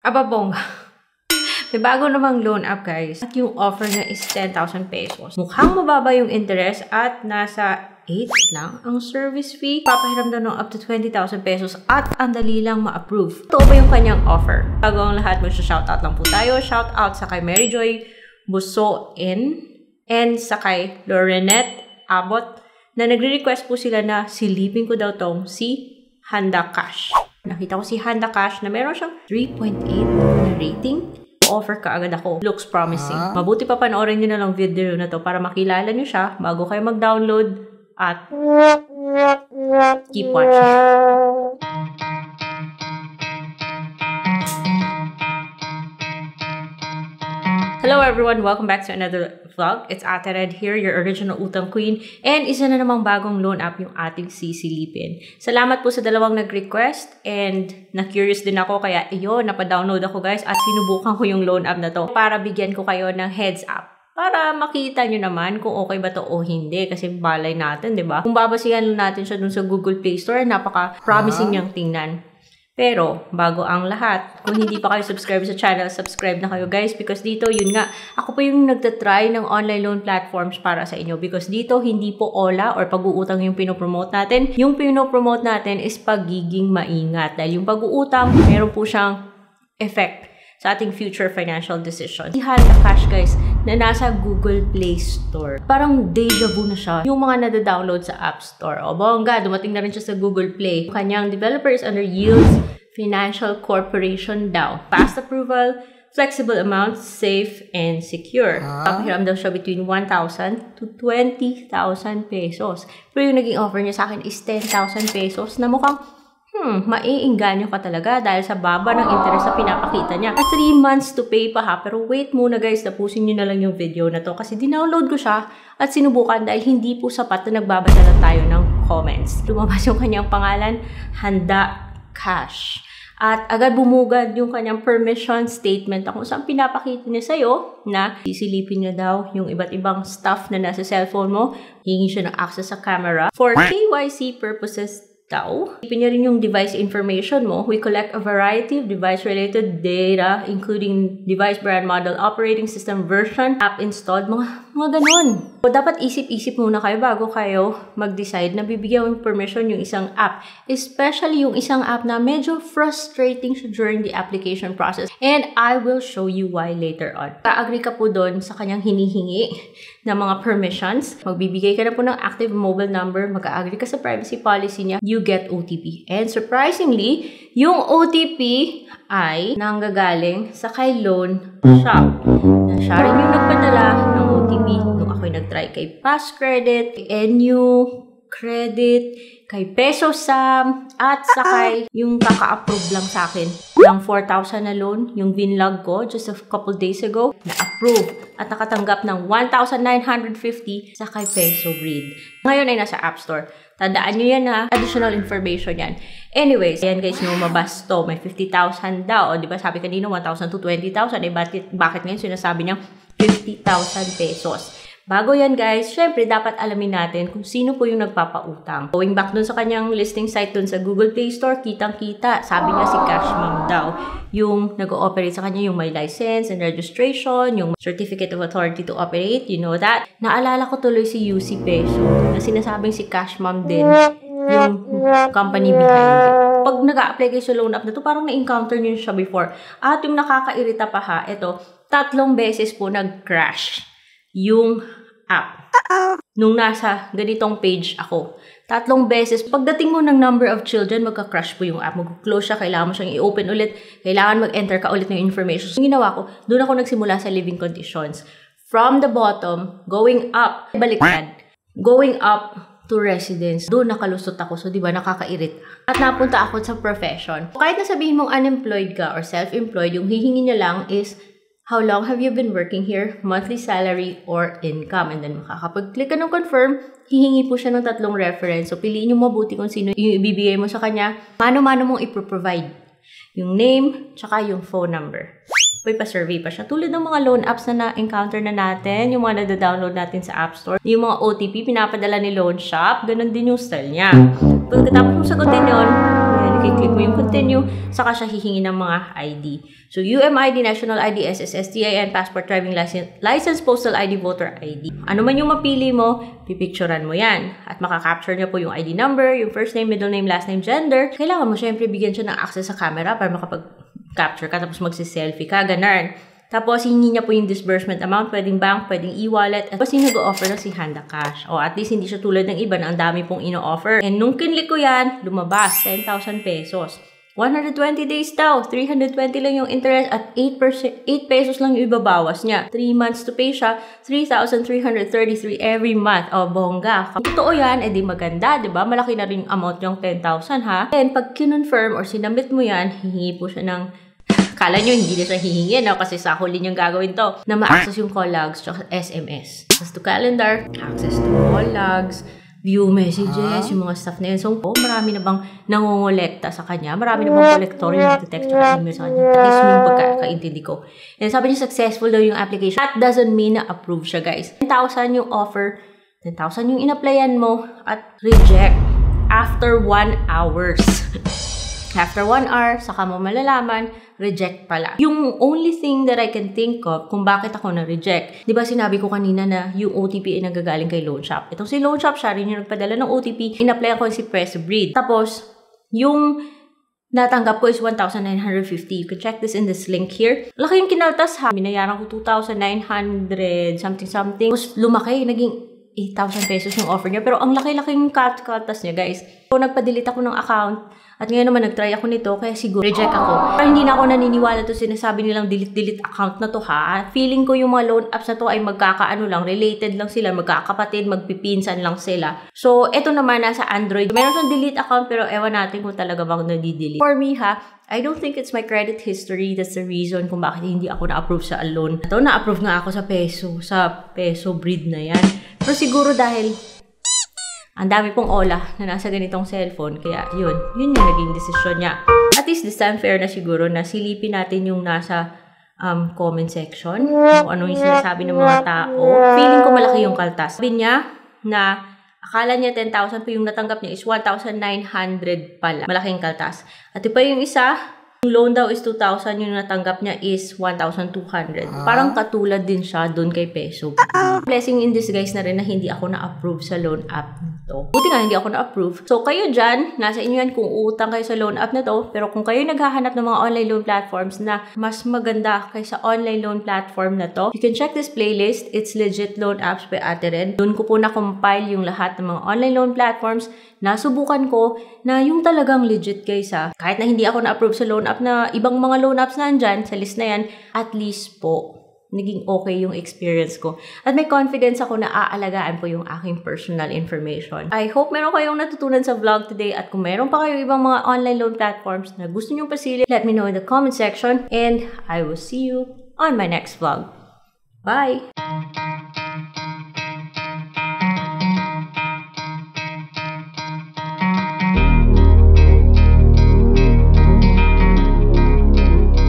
Aba bongga. May bago namang loan app guys. At yung offer niya is 10,000 pesos. Mukhang mababa yung interest at nasa 8 lang ang service fee. Papahiram daw ng up to 20,000 pesos at ang dali lang ma-approve. Ito ba yung kanyang offer? Bago ang lahat, mag-shoutout lang po tayo. Shoutout sa kay Mary Joy Busoin and sa kay Lorenette Abot na nagre-request po sila na silipin ko daw tong si Handa Cash. Nakita ko si Handa Cash na meron siyang 3.8 na rating. Offer ka agad ako. Looks promising. Mabuti pa panoorin nyo na lang video na to para makilala nyo siya bago kayo mag-download at keep watching. Hello everyone! Welcome back to another vlog. It's Ate Red here, your original utang queen. And isa na namang bagong loan app yung ating sisilipin. Salamat po sa dalawang nag-request and na-curious din ako kaya iyon, napadownload ako guys at sinubukan ko yung loan app na to para bigyan ko kayo ng heads up. Para makita nyo naman kung okay ba to o hindi kasi balay natin, di ba? Kung babasihan natin siya dun sa Google Play Store, napaka-promising niyang tingnan. Pero, bago ang lahat, kung hindi pa kayo subscribe sa channel, subscribe na kayo guys because dito, yun nga, ako pa yung nagtatry ng online loan platforms para sa inyo because dito, hindi po OLA or pag-uutang yung pinopromote natin. Yung pinopromote natin is pagiging maingat dahil yung pag-uutang, meron po siyang effect sa ating future financial decision. Si Handa Cash guys, na nasa Google Play Store. Parang deja vu na siya. Yung mga nada-download sa App Store. O bongga, dumating na rin siya sa Google Play. Kanyang developer is under Yields Financial Corporation daw. Fast approval, flexible amounts, safe, and secure. Papahiram daw siya between 1,000 to 20,000 pesos. Pero yung naging offer niya sa akin is 10,000 pesos na mukhang maiinganyo ka talaga dahil sa baba ng interest na pinapakita niya. At 3 months to pay pa ha. Pero wait muna guys, tapusin nyo na lang yung video na to kasi dinownload ko siya at sinubukan dahil hindi po sapat na nagbabasa na tayo ng comments. Lumabas yung kanyang pangalan, Handa Cash. At agad bumugad yung kanyang permission statement kung saan pinapakita niya sa'yo na sisilipin niya daw yung iba't ibang stuff na nasa cellphone mo. Hingi siya ng access sa camera for KYC purposes daw. Ipin niya rin yung device information mo. We collect a variety of device-related data including device brand, model, operating system, version, app installed, mga ganun. So, dapat isip-isip muna kayo bago kayo mag-decide na bibigyan yung permission yung isang app. Especially yung isang app na medyo frustrating siya during the application process. And I will show you why later on. Ka-agree ka po doon sa kanyang hinihingi na mga permissions. Magbibigay ka na po ng active mobile number. Mag-agree ka sa privacy policy niya. You get OTP. And surprisingly, yung OTP ay nanggagaling sa kay loan shop. Na siya rin yung nagpadala ng OTP nung ako'y nag-try kay Fast Credit, NU Credit, kay Peso Sam, at sa kay yung kaka-approve lang sa akin ng 4,000 na loan, yung vinlog ko just a couple days ago, na-approve at nakatanggap ng 1,950 sa kay Peso Grid. Ngayon ay nasa App Store. Tandaan nyo yan ha. Additional information yan. Anyways, ayan guys, lumabas to. May 50,000 daw. O diba sabi kanina 1,000 to 20,000. Eh bakit ngayon sinasabi niya 50,000 pesos? Bago yan guys, syempre dapat alamin natin kung sino po yung nagpapautang. Going back dun sa kanyang listing site dun sa Google Play Store, kitang-kita. Sabi niya si Cash Mom daw. Yung nag-ooperate sa kanya, yung may license and registration, yung certificate of authority to operate, you know that. Naalala ko tuloy si UC Peso na sinasabing si Cash Mom din yung company behind it. Pag nag-a-apply kayo sa loan app na to, parang na-encounter nyo siya before. At yung nakakairita pa ha, ito, 3 beses po nag-crash yung app. Nung nasa ganitong page ako. 3 beses. Pagdating mo ng number of children, magka-crash po yung app. Mag-close siya, kailangan mo siyang i-open ulit. Kailangan mag-enter ka ulit ng information. So, yung ginawa ko, doon ako nagsimula sa living conditions. From the bottom, going up, baliktad. Going up to residence. Doon nakalusot ako. So, di ba, nakakairit. At napunta ako sa profession. Kahit nasabihin mong unemployed ka or self-employed, yung hihingi niya lang is how long have you been working here? Monthly salary or income? And then makakapag-click ka ng confirm, hihingi po siya ng 3 reference. So, piliin nyo mabuti kung sino yung ibibigay mo sa kanya. Mano-mano mong ipro-provide. Yung name, tsaka yung phone number. May pa-survey pa siya. Tulad ng mga loan apps na na-encounter na natin, yung mga nada-download natin sa App Store, yung mga OTP, pinapadala ni Loan Shop, ganun din yung style niya. Pagkatapos mong sagutin yun, click mo yung continue, saka siya hihingi ng mga ID. So, UMID, National ID, SSS, TIN, Passport, Driving License, Postal ID, Voter ID. Ano man yung mapili mo, pipicturean mo yan. At makakapture niya po yung ID number, yung first name, middle name, last name, gender. Kailangan mo syempre bigyan siya ng access sa camera para makapag-capture ka, tapos magsiselfie ka, ganun. Tapos, hihingi niya po yung disbursement amount, pwedeng bank, pwedeng e-wallet. Tapos, yung nag-o-offer na si Handa Cash. O, at least, hindi siya tulad ng iba na ang dami pong ino-offer. And nung kinlik ko yan, lumabas, 10,000 pesos. 120 days daw, 320 lang yung interest at 8 pesos lang yung ibabawas niya. 3 months to pay siya, 3,333 every month. O, bongga. Kung totoo yan, edi maganda, di ba? Malaki na rin yung amount yung 10,000, ha? And pag kinonfirm or sinabit mo yan, hihingi po siya ng, kala nyo hindi na siya hihingi, no? Kasi sa huli niyang gagawin to, na ma-access yung call logs at SMS. Access to calendar, access to call logs, view messages, yung mga stuff na yun. So, marami na bang nangongolekta sa kanya? Marami na bang collector yung nag-text at email sa kanya? At least yung pagkakaintindi ko. And sabi niya, successful daw yung application. That doesn't mean na approve siya, guys. 10,000 yung offer, 10,000 yung in-applyan mo, at reject after 1 hours. After 1 hour, saka mo malalaman, reject pala. Yung only thing that I can think of kung bakit ako na-reject, di ba sinabi ko kanina na yung OTP ay nagagaling kay Loan Shop. Itong si Loan Shop, siya rin yung nagpadala ng OTP. In-apply ko si Press Breed. Tapos, yung natanggap ko is 1,950. You can check this in this link here. Laki yung kinaltas ha. Binayaran ko 2,900 something. Tapos lumaki, naging 8,000 pesos yung offer niya. Pero ang laki-laking kaltas niya, guys. So, nagpa-delete ako ng account. At ngayon naman, nag-try ako nito, kaya siguro reject ako. Pero hindi na ako naniniwala to sinasabi nilang delete account na to, ha. Feeling ko yung mga loan apps na to ay magkakaano lang, related lang sila, magkakapatid, magpipinsan lang sila. So, eto naman, nasa Android. Meron siyang delete account, pero ewan natin kung talaga bang nadi-delete. For me, ha, I don't think it's my credit history. That's the reason kung bakit hindi ako na-approve sa loan. Ito, na-approve nga ako sa peso breed na yan. Pero siguro dahil ang dami pong ola na nasa ganitong cellphone. Kaya yun yung naging desisyon niya. At least this time fair na siguro na silipin natin yung nasa comment section. Kung ano yung sinasabi ng mga tao. Feeling ko malaki yung kaltas. Sabi niya na akala niya 10,000 po yung natanggap niya is 1,900 pala. Malaking kaltas. At iba yung isa, yung loan daw is 2,000, yung natanggap niya is 1,200. Parang katulad din siya doon kay Peso. Blessing in disguise na rin na hindi ako na-approve sa loan app na to. Buti nga hindi ako na-approve. So kayo dyan, nasa inyo yan kung uutang kayo sa loan app na to. Pero kung kayo naghahanap ng mga online loan platforms na mas maganda kaysa online loan platform na to, you can check this playlist. It's Legit Loan Apps by Ate Red. Doon ko po na-compile yung lahat ng mga online loan platforms. Nasubukan ko na yung talagang legit, guys, ha. Kahit na hindi ako na-approve sa loan app na ibang mga loan apps na andyan, sa list na yan, at least po, naging okay yung experience ko. At may confidence ako na aalagaan po yung aking personal information. I hope meron kayong natutunan sa vlog today at kung meron pa kayong ibang mga online loan platforms na gusto nyo pasili, let me know in the comment section and I will see you on my next vlog. Bye!